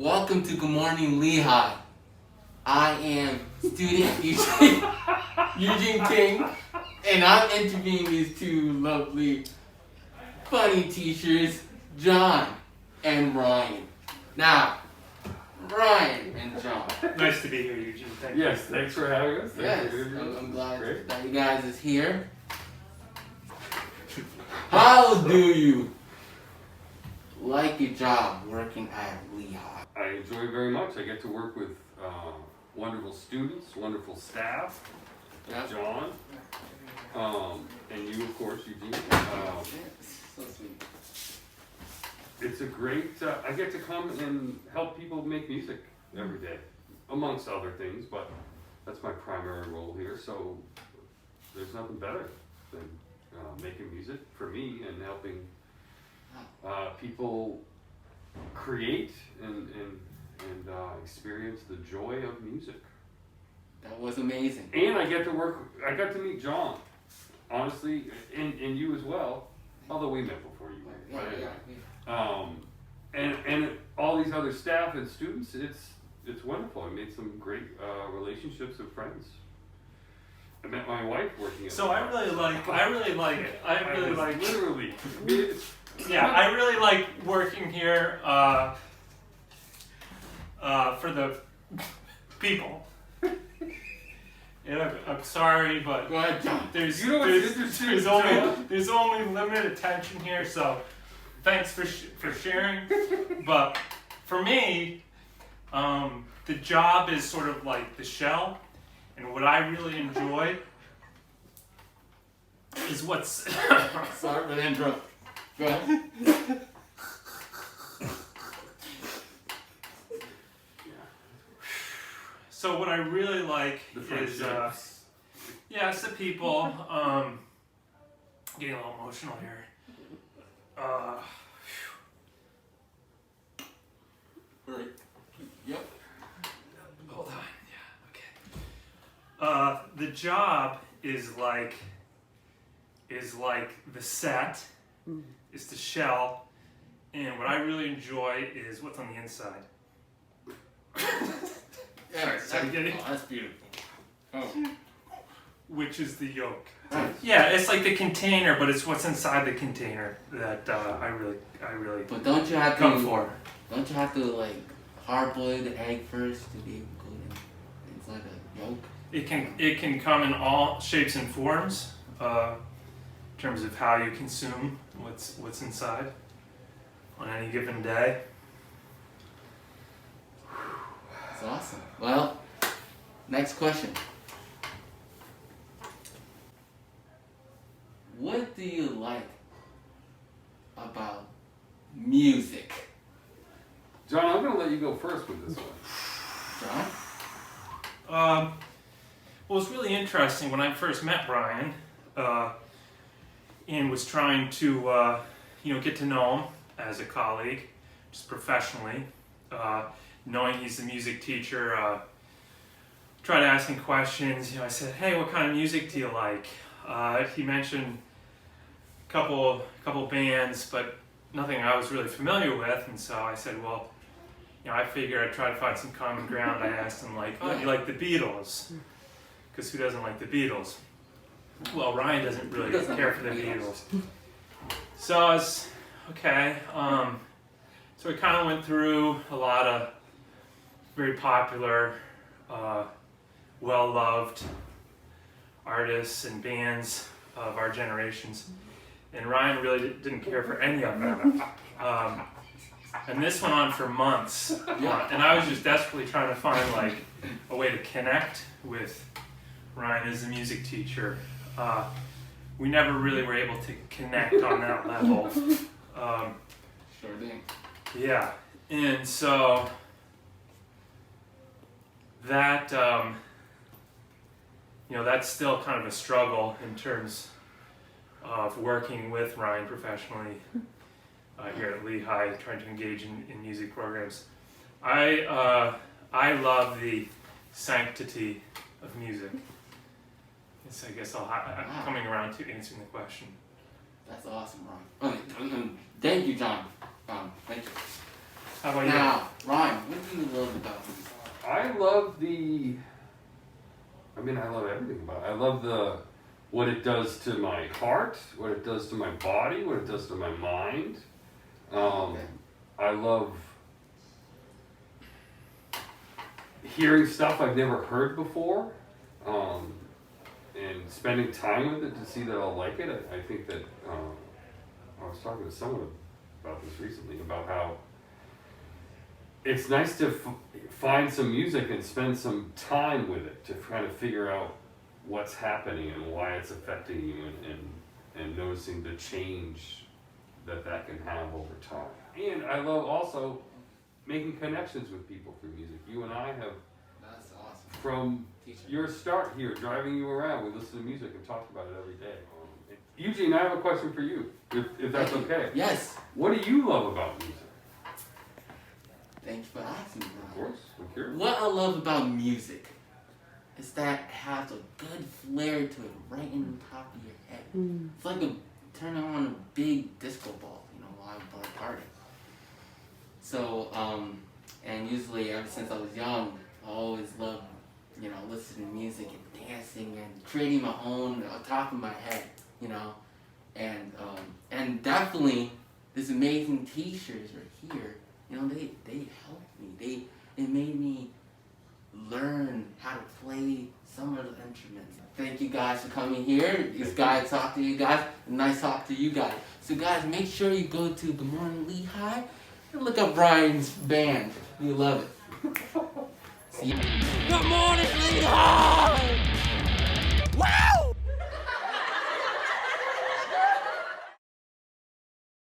Welcome to Good Morning LiHigh. I am student Eugene King, and I'm interviewing these two lovely, funny teachers, John and Ryan. Now, Ryan and John. Nice to be here, Eugene. Thank you. Yes, thanks for having us. Yes, I'm glad that you guys is here. How do you like your job working at LiHigh? I enjoy it very much. I get to work with wonderful students, wonderful staff, Yep. John, and you, of course, Eugene. So sweet. It's a great, I get to come and help people make music every day, amongst other things, but that's my primary role here, so there's nothing better than making music for me and helping people create and experience the joy of music. That was amazing. And I got to meet John, honestly, and you as well, although we met before you went. But anyway. And all these other staff and students, it's wonderful. I made some great relationships and friends. I met my wife working at So I really like literally. yeah, I really like working here for the people. And I'm sorry, but Go ahead, John. there's You know what's interesting, there's only limited attention here, so thanks for sharing. But for me, the job is sort of like the shell, and what I really enjoy is what's Sorry for the interrupt. Go ahead. So what I really like The is, friendships. it's the people. Getting a little emotional here. Right. Yep. Hold on. Yeah. Okay. The job is like the set, is the shell, and what I really enjoy is what's on the inside. Yeah, Sorry, getting- that's beautiful. Oh. Which is the yolk. Right. Yeah, it's like the container, but it's what's inside the container that I really But don't you have come to? for. Don't you have to like hard boil the egg first to be able to go inside the yolk? It can come in all shapes and forms, in terms of how you consume what's inside on any given day. That's awesome. Well, next question. What do you like about music? John, I'm going to let you go first with this one. John? Well, it's really interesting when I first met Brian, and was trying to get to know him as a colleague, just professionally. Knowing he's a music teacher, tried asking questions. I said, "Hey, what kind of music do you like?" He mentioned a couple bands, but nothing I was really familiar with. And so I said, "Well, I figured I'd try to find some common ground." I asked him, like, "Oh, do you like the Beatles?" Because who doesn't like the Beatles? Well, Ryan doesn't really care for the Beatles. So I was okay. So we kind of went through a lot of very popular, well-loved artists and bands of our generations, and Ryan really didn't care for any of them. And this went on for months, and I was just desperately trying to find like a way to connect with Ryan as a music teacher. We never really were able to connect on that level. Sure thing. Yeah, and so that that's still kind of a struggle in terms of working with Ryan professionally here at LiHigh, trying to engage in music programs. I love the sanctity of music. So I guess I'm coming around to answering the question. That's awesome, Ron. Okay, thank you, John. Thank you. How about you? Now, Ryan, what do you love about music? I love I love everything about it. I love what it does to my heart, what it does to my body, what it does to my mind. I love hearing stuff I've never heard before, and spending time with it to see that I'll like it. I think that I was talking to someone about this recently, about how it's nice to find some music and spend some time with it to kind of figure out what's happening and why it's affecting you, and noticing the change that can have over time. And I love also making connections with people through music. You and I have, That's awesome. from your start here, driving you around, we listen to music and talk about it every day. Eugene, I have a question for you, if that's okay. Yes. What do you love about music? Thank you for asking, Of Ryan. course, I'm curious. What I love about music is that it has a good flair to it right in the top of your head. It's like turning on a big disco ball, while I'm partying. So, and usually ever since I was young, I always loved, listening to music and dancing and creating my own top of my head, and definitely these amazing T-shirts right here. They helped me. It made me learn how to play some of the instruments. Thank you guys for coming here. It's guy talk to you guys. Nice talk to you guys. So guys, make sure you go to Good Morning LiHigh and look up Brian's band. You love it. See you. Good Morning LiHigh! Woo!